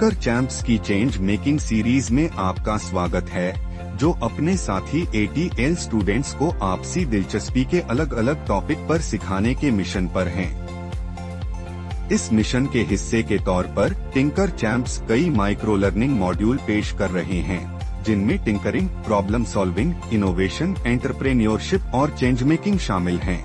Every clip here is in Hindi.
टिंकर चैंप्स की चेंज मेकिंग सीरीज में आपका स्वागत है, जो अपने साथी ATL स्टूडेंट्स को आपसी दिलचस्पी के अलग अलग टॉपिक पर सिखाने के मिशन पर हैं। इस मिशन के हिस्से के तौर पर टिंकर चैंप्स कई माइक्रो लर्निंग मॉड्यूल पेश कर रहे हैं, जिनमें tinkering, problem solving, innovation, entrepreneurship और चेंज मेकिंग शामिल हैं।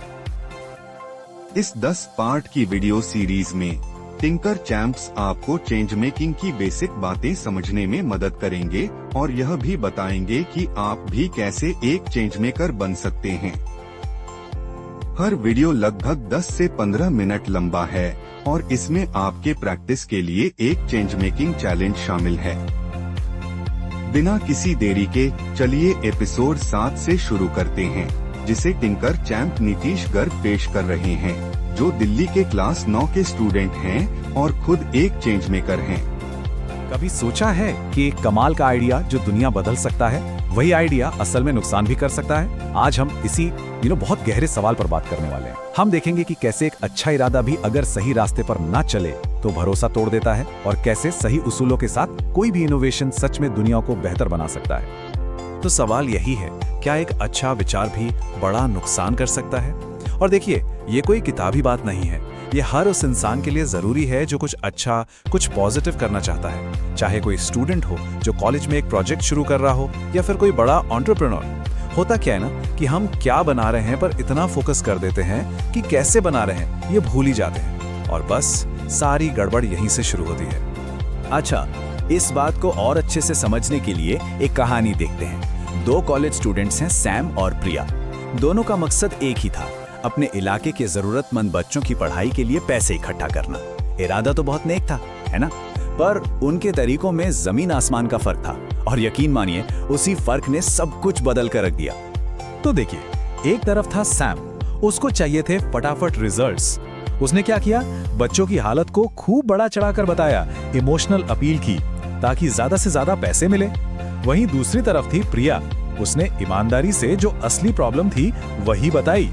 इस 10 पार्ट की वीडियो सीरीज में टिंकर चैंप्स आपको चेंज मेकिंग की बेसिक बातें समझने में मदद करेंगे और यह भी बताएंगे कि आप भी कैसे एक चेंज मेकर बन सकते हैं। हर वीडियो लगभग 10 से 15 मिनट लंबा है और इसमें आपके प्रैक्टिस के लिए एक चेंज मेकिंग चैलेंज शामिल है। बिना किसी देरी के चलिए एपिसोड 7 से शुरू करते हैं, जिसे टिंकर चैंप नीतीश गर्ग पेश कर रहे हैं, जो दिल्ली के क्लास 9 के स्टूडेंट हैं और खुद एक चेंज मेकर हैं। कभी सोचा है कि एक कमाल का आइडिया जो दुनिया बदल सकता है, वही आइडिया असल में नुकसान भी कर सकता है? आज हम इसी बहुत गहरे सवाल पर बात करने वाले हैं। हम देखेंगे कि कैसे एक अच्छा इरादा भी अगर सही रास्ते पर ना चले तो भरोसा तोड़ देता है, और कैसे सही उसूलों के साथ कोई भी इनोवेशन सच में दुनिया को बेहतर बना सकता है। तो सवाल यही है, क्या एक अच्छा विचार भी बड़ा नुकसान कर सकता है? और देखिए, ये कोई किताबी बात नहीं है, ये हर उस इंसान के लिए जरूरी है जो कुछ अच्छा, कुछ पॉजिटिव करना चाहता है। चाहे कोई स्टूडेंट हो जो कॉलेज में एक प्रोजेक्ट शुरू कर रहा हो, या फिर कोई बड़ा एंटरप्रेन्योर। होता क्या है ना कि हम क्या बना रहे हैं पर इतना फोकस कर देते हैं कि कैसे बना रहे हैं ये भूल ही जाते हैं, और बस सारी गड़बड़ यहीं से शुरू होती है। अच्छा, इस बात को और अच्छे से समझने के लिए एक कहानी देखते हैं। 2 कॉलेज स्टूडेंट्स हैं, सैम और प्रिया। दोनों का मकसद एक ही था, अपने इलाके के जरूरतमंद बच्चों की पढ़ाई के लिए पैसे इकट्ठा करना। इरादा तो बहुत नेक था, है ना? पर उनके तरीकों में जमीन आसमान का फर्क था, और यकीन मानिए उसी फर्क ने सब कुछ बदल कर रख दिया। तो देखिए, एक तरफ था सैम, उसको चाहिए थे फटाफट रिजल्ट्स। उसने क्या किया? बच्चों की हालत को खूब बड़ा चढ़ाकर बताया, इमोशनल अपील की, ताकि ज्यादा से ज्यादा पैसे मिले। वहीं दूसरी तरफ थी प्रिया, उसने ईमानदारी से जो असली प्रॉब्लम थी वही बताई।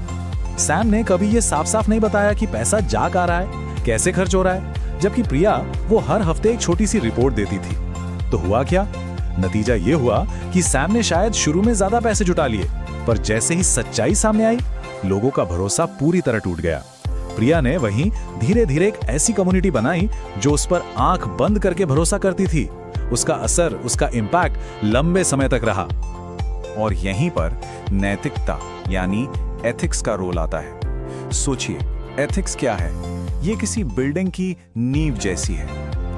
सैम ने कभी ये साफ साफ नहीं बताया कि पैसा जा कहाँ रहा है, कैसे खर्च हो रहा है, जबकि प्रिया वो हर हफ्ते एक छोटी सी रिपोर्ट देती थी। तो हुआ क्या? नतीजा ये हुआ कि सैम ने शायद शुरू में ज्यादा पैसे जुटा लिए, पर जैसे ही सच्चाई सामने आई, लोगों का भरोसा पूरी तरह टूट गया। प्रिया ने वहीं धीरे धीरे एक ऐसी कम्युनिटी बनाई जो उस पर आंख बंद करके भरोसा करती थी। उसका असर, उसका इम्पैक्ट लंबे समय तक रहा। और यहीं पर नैतिकता यानी एथिक्स का रोल आता है। सोचिए, एथिक्स क्या है? ये किसी बिल्डिंग की नींव जैसी है।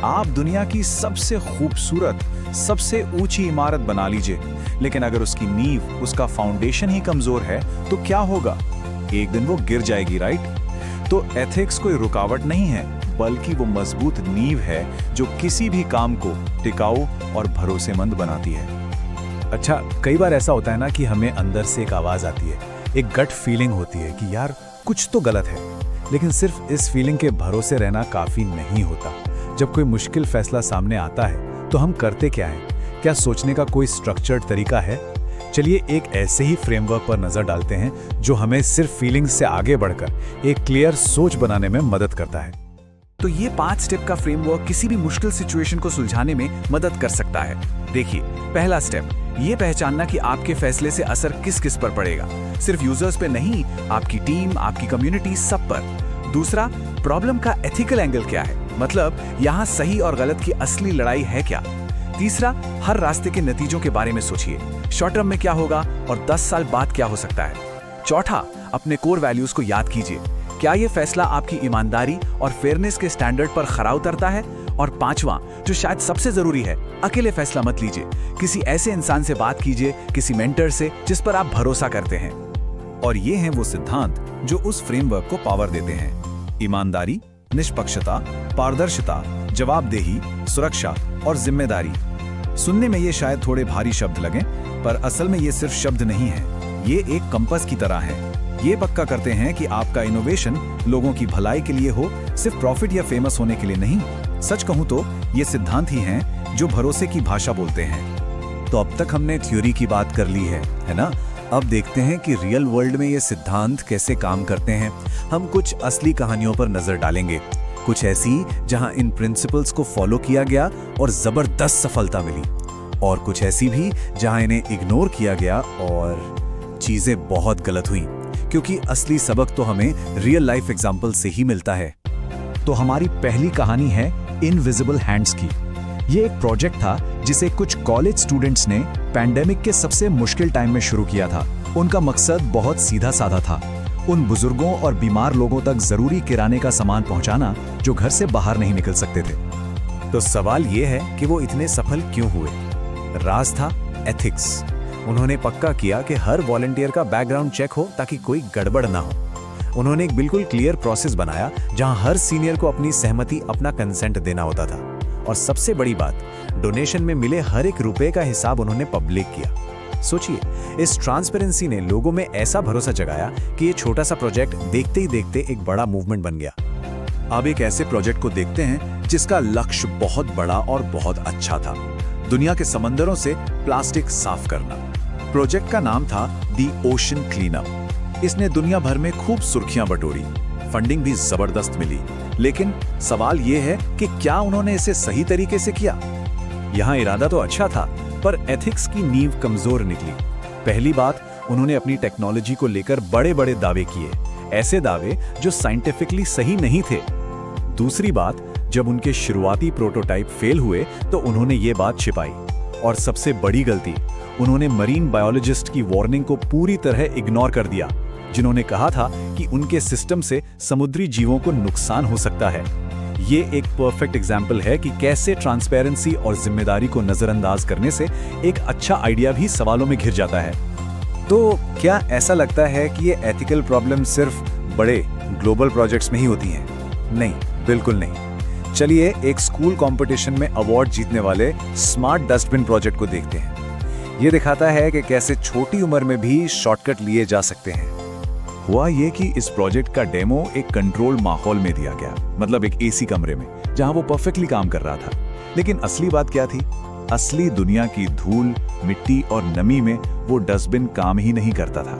आप दुनिया की सबसे खूबसूरत, सबसे ऊंची इमारत बना लीजिए, लेकिन अगर उसकी नींव, उसका फाउंडेशन ही कमजोर है तो क्या होगा? एक दिन वो गिर जाएगी, राइट? तो एथिक्स कोई रुकावट नहीं है, बल्कि वो मजबूत नींव है जो किसी भी काम को टिकाऊ और भरोसेमंद बनाती है। अच्छा, कई बार ऐसा होता है ना कि हमें अंदर से एक आवाज आती है, एक गट फीलिंग होती है कि यार कुछ तो गलत है, लेकिन सिर्फ इस फीलिंग के भरोसे रहना काफी नहीं होता। जब कोई मुश्किल फैसला सामने आता है तो हम करते क्या है? क्या सोचने का कोई स्ट्रक्चर्ड तरीका है? चलिए एक ऐसे ही फ्रेमवर्क पर नजर डालते हैं जो हमें सिर्फ फीलिंग्स से आगे बढ़कर एक क्लियर सोच बनाने में मदद करता है। तो ये 5 स्टेप का फ्रेमवर्क किसी भी मुश्किल सिचुएशन को सुलझाने में मदद कर सकता है। देखिए, पहला स्टेप ये पहचानना कि आपके फैसले से असर किस किस पर पड़ेगा। सिर्फ यूजर्स पे नहीं, आपकी टीम, आपकी कम्युनिटी, सब पर। दूसरा, प्रॉब्लम का एथिकल एंगल क्या है, मतलब यहाँ सही और गलत की असली लड़ाई है क्या। तीसरा, हर रास्ते के नतीजों के बारे में सोचिए, शॉर्ट टर्म में क्या होगा और 10 साल बाद क्या हो सकता है। चौथा, अपने कोर वैल्यूज को याद कीजिए, क्या ये फैसला आपकी ईमानदारी और फेयरनेस के स्टैंडर्ड पर खरा उतरता है। और पांचवा, जो शायद सबसे जरूरी है, अकेले फैसला मत लीजिए, किसी ऐसे इंसान से बात कीजिए, किसी मेंटर से जिस पर आप भरोसा करते हैं। और ये हैं वो सिद्धांत जो उस फ्रेमवर्क को पावर देते हैं: ईमानदारी, निष्पक्षता, पारदर्शिता, जवाबदेही, सुरक्षा और जिम्मेदारी। सुनने में ये शायद थोड़े भारी शब्द लगें, पर असल में ये सिर्फ शब्द नहीं है, ये एक कंपास की तरह है। ये पक्का करते हैं कि आपका इनोवेशन लोगों की भलाई के लिए हो, सिर्फ प्रॉफिट या फेमस होने के लिए नहीं। सच कहूं तो ये सिद्धांत ही हैं जो भरोसे की भाषा बोलते हैं। तो अब तक हमने थ्योरी की बात कर ली है ना? अब देखते हैं कि रियल वर्ल्ड में ये सिद्धांत कैसे काम करते हैं। हम कुछ असली कहानियों पर नजर डालेंगे, कुछ ऐसी जहां इन प्रिंसिपल्स को फॉलो किया गया और जबरदस्त सफलता मिली, और कुछ ऐसी भी जहां इन्हें इग्नोर किया गया और चीजें बहुत गलत हुई, क्योंकि असली सबक तो हमें रियल लाइफ एग्जाम्पल से ही मिलता है। तो हमारी पहली कहानी है इनविजिबल हैंड्स की। ये एक प्रोजेक्ट था जिसे कुछ कॉलेज स्टूडेंट्स ने पैंडेमिक के सबसे मुश्किल टाइम में शुरू किया था। उनका मकसद बहुत सीधा साधा था, उन बुजुर्गों और बीमार लोगों तक जरूरी किराने का सामान पहुंचाना जो घर से बाहर नहीं निकल सकते थे। तो सवाल ये है कि वो इतने सफल क्यों हुए? राज था एथिक्स। उन्होंने पक्का किया कि हर वॉलंटियर का बैकग्राउंड चेक हो ताकि कोई गड़बड़ ना हो। उन्होंने एक बिल्कुल क्लियर प्रोसेस बनाया जहां हर सीनियर को अपनी सहमति, अपना कंसेंट देना होता था। और सबसे बड़ी बात, डोनेशन में मिले हर एक रुपए का हिसाब उन्होंने पब्लिक किया। सोचिए, इस ट्रांसपेरेंसी ने लोगों में ऐसा भरोसा जगाया कि ये छोटा सा प्रोजेक्ट देखते ही देखते एक बड़ा मूवमेंट बन गया। अब एक ऐसे प्रोजेक्ट को देखते हैं जिसका लक्ष्य बहुत बड़ा और बहुत अच्छा था, दुनिया के समंदरों से प्लास्टिक साफ करना। प्रोजेक्ट का नाम था दी ओशन क्लीनअप। इसने दुनिया भर में खूब सुर्खियां बटोरी, फंडिंग भी जबरदस्त मिली। लेकिन सवाल यह है कि क्या उन्होंने इसे सही तरीके से किया? यहां इरादा तो अच्छा था, पर एथिक्स की नींव कमजोर निकली। पहली बात, उन्होंने अपनी टेक्नोलॉजी को लेकर बड़े बड़े दावे किए, ऐसे दावे जो साइंटिफिकली सही नहीं थे। दूसरी बात, जब उनके शुरुआती प्रोटोटाइप फेल हुए तो उन्होंने ये बात छिपाई। और सबसे बड़ी गलती, उन्होंने मरीन बायोलॉजिस्ट की वार्निंग को पूरी तरह इग्नोर कर दिया, जिन्होंने कहा था कि उनके सिस्टम से समुद्री जीवों को नुकसान हो सकता है। ये एक परफेक्ट एग्जाम्पल है कि कैसे ट्रांसपेरेंसी और जिम्मेदारी को नजरअंदाज करने से एक अच्छा आइडिया भी सवालों में घिर जाता है। तो क्या ऐसा लगता है कि ये एथिकल प्रॉब्लम सिर्फ बड़े ग्लोबल प्रोजेक्ट्स में ही होती हैं? नहीं, बिल्कुल नहीं। चलिए एक स्कूल कंपटीशन में अवार्ड जीतने वाले स्मार्ट डस्टबिन प्रोजेक्ट को देखते हैं। ये दिखाता है कि कैसे छोटी उम्र में भी शॉर्टकट लिए जा सकते हैं। हुआ ये कि इस प्रोजेक्ट का डेमो एक कंट्रोल्ड माहौल में दिया गया, मतलब एक एसी कमरे में, जहां वो परफेक्टली काम कर रहा था। लेकिन असली बात क्या थी? असली दुनिया की धूल, मिट्टी और नमी में वो डस्टबिन काम ही नहीं करता था।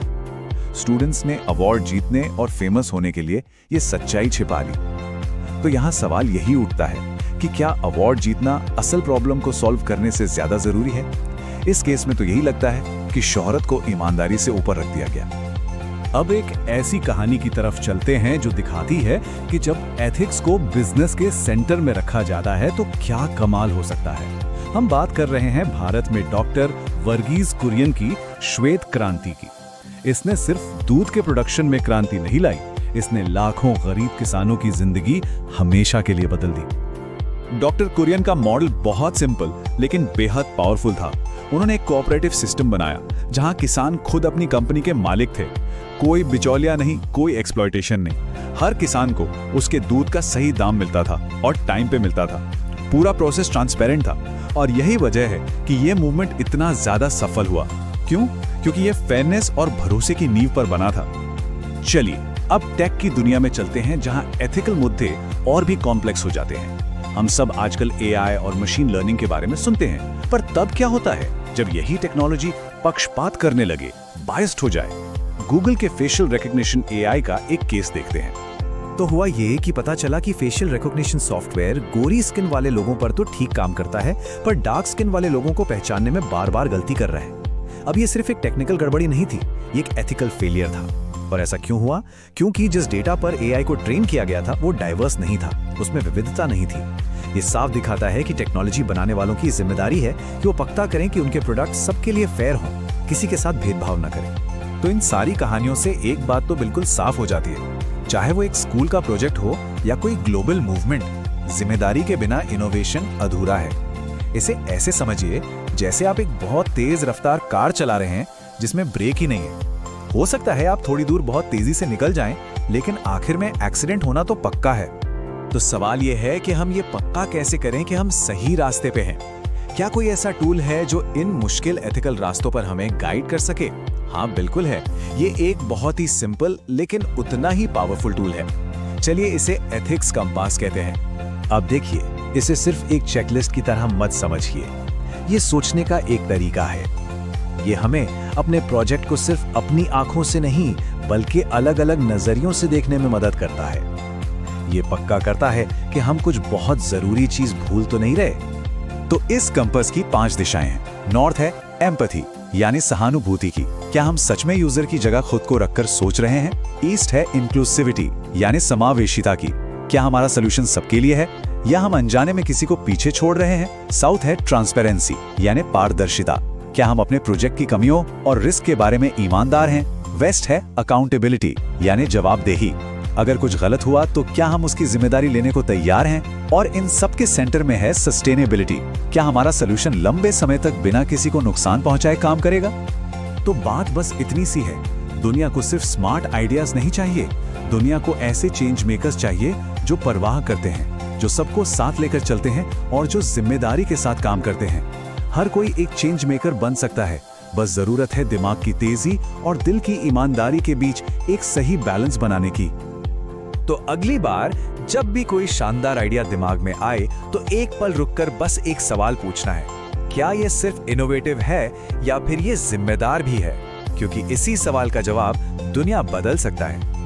स्टूडेंट्स ने अवार्ड जीतने और फेमस होने के लिए ये सच्चाई छिपा ली। तो यहाँ सवाल यही उठता है कि क्या अवार्ड जीतना असल प्रॉब्लम को सॉल्व करने से ज्यादा जरूरी है? इस केस में तो यही लगता है कि शोहरत को ईमानदारी से ऊपर रख दिया गया। अब एक ऐसी कहानी की तरफ चलते हैं जो दिखाती है कि जब एथिक्स को बिजनेस के सेंटर में रखा जाता है तो क्या कमाल हो सकता है। हम बात कर रहे हैं भारत में डॉक्टर वर्गीज कुरियन की श्वेत क्रांति की। इसने सिर्फ दूध के प्रोडक्शन में क्रांति नहीं लाई, इसने लाखों गरीब किसानों की जिंदगी हमेशा के लिए बदल दी। डॉक्टर कुरियन का मॉडल बहुत सिंपल लेकिन बेहद पावरफुल था। उन्होंने एक कोऑपरेटिव सिस्टम बनाया जहां किसान खुद अपनी कंपनी के मालिक थे। कोई बिचौलिया नहीं, कोई एक्सप्लॉयटेशन नहीं। हर किसान को उसके दूध का सही दाम मिलता था और टाइम पे मिलता था। पूरा प्रोसेस ट्रांसपेरेंट था और यही वजह है कि यह मूवमेंट इतना ज्यादा सफल हुआ। क्यों? क्योंकि यह फेयरनेस और भरोसे की नींव पर बना था। चलिए अब टेक की दुनिया में चलते हैं जहां एथिकल मुद्दे और भी कॉम्प्लेक्स हो जाते हैं। हम सब आजकल एआई और मशीन लर्निंग के बारे में सुनते हैं, पर तब क्या होता है जब यही टेक्नोलॉजी पक्षपात करने लगे, बायस्ड हो जाए? गूगल के फेशियल रिकॉग्निशन एआई का एक केस देखते हैं। तो हुआ ये कि पता चला कि फेशियल रिकॉग्निशन सॉफ्टवेयर गोरी स्किन वाले लोगों पर तो ठीक काम करता है, पर डार्क स्किन वाले लोगों को पहचानने में बार बार गलती कर रहा है। अब ये सिर्फ एक टेक्निकल गड़बड़ी नहीं थी, ये एक एथिकल फेलियर था। और ऐसा क्यों हुआ? क्योंकि जिस डेटा पर एआई को ट्रेन किया गया था वो डाइवर्स नहीं था, उसमें विविधता नहीं थी। ये साफ दिखाता है कि टेक्नोलॉजी बनाने वालों की जिम्मेदारी है कि वो पक्का करें कि उनके प्रोडक्ट सबके लिए फेयर हों, किसी के साथ भेदभाव न करें। तो इन सारी कहानियों से एक बात तो बिल्कुल साफ हो जाती है, चाहे वो एक स्कूल का प्रोजेक्ट हो या कोई ग्लोबल मूवमेंट, जिम्मेदारी के बिना इनोवेशन अधूरा है। इसे ऐसे समझिए जैसे आप एक बहुत तेज रफ्तार कार चला रहे हैं जिसमें ब्रेक ही नहीं है। हो सकता है आप थोड़ी दूर बहुत तेजी से निकल जाएं, लेकिन आखिर में एक्सीडेंट होना तो पक्का है। तो सवाल यह है कि हम ये पक्का कैसे करें कि हम सही रास्ते पे हैं? क्या कोई ऐसा टूल है जो इन मुश्किल एथिकल रास्तों पर हमें गाइड कर सके? हाँ, बिल्कुल है। ये एक बहुत ही सिंपल लेकिन उतना ही पावरफुल टूल है। चलिए इसे एथिक्स कंपास कहते हैं। अब देखिए, इसे सिर्फ एक चेकलिस्ट की तरह मत समझिए। ये सोचने का एक तरीका है। ये हमें अपने प्रोजेक्ट को सिर्फ अपनी आंखों से नहीं बल्कि अलग अलग नजरियों से देखने में मदद करता है। ये पक्का करता है कि हम कुछ बहुत जरूरी चीज भूल तो नहीं रहे। तो इस कंपास की 5 दिशाएं हैं। नॉर्थ है एम्पैथी यानी सहानुभूति की, क्या हम सच में यूजर की जगह खुद को रखकर सोच रहे हैं। ईस्ट है इंक्लूसिविटी यानी समावेशिता की, क्या हमारा सोल्यूशन सबके लिए है या हम अनजाने में किसी को पीछे छोड़ रहे हैं। साउथ है ट्रांसपेरेंसी यानी पारदर्शिता, क्या हम अपने प्रोजेक्ट की कमियों और रिस्क के बारे में ईमानदार हैं। वेस्ट है अकाउंटेबिलिटी यानी जवाबदेही, अगर कुछ गलत हुआ तो क्या हम उसकी जिम्मेदारी लेने को तैयार हैं। और इन सब के सेंटर में है सस्टेनेबिलिटी, क्या हमारा सोल्यूशन लंबे समय तक बिना किसी को नुकसान पहुंचाए काम करेगा। तो बात बस इतनी सी है, दुनिया को सिर्फ स्मार्ट आइडियाज नहीं चाहिए, दुनिया को ऐसे चेंज मेकर्स चाहिए जो परवाह करते हैं, जो सबको साथ लेकर चलते हैं और जो जिम्मेदारी के साथ काम करते हैं। हर कोई एक चेंज मेकर बन सकता है, बस जरूरत है दिमाग की तेजी और दिल की ईमानदारी के बीच एक सही बैलेंस बनाने की। तो अगली बार जब भी कोई शानदार आइडिया दिमाग में आए तो एक पल रुककर बस एक सवाल पूछना है, क्या ये सिर्फ इनोवेटिव है या फिर ये जिम्मेदार भी है, क्योंकि इसी सवाल का जवाब दुनिया बदल सकता है।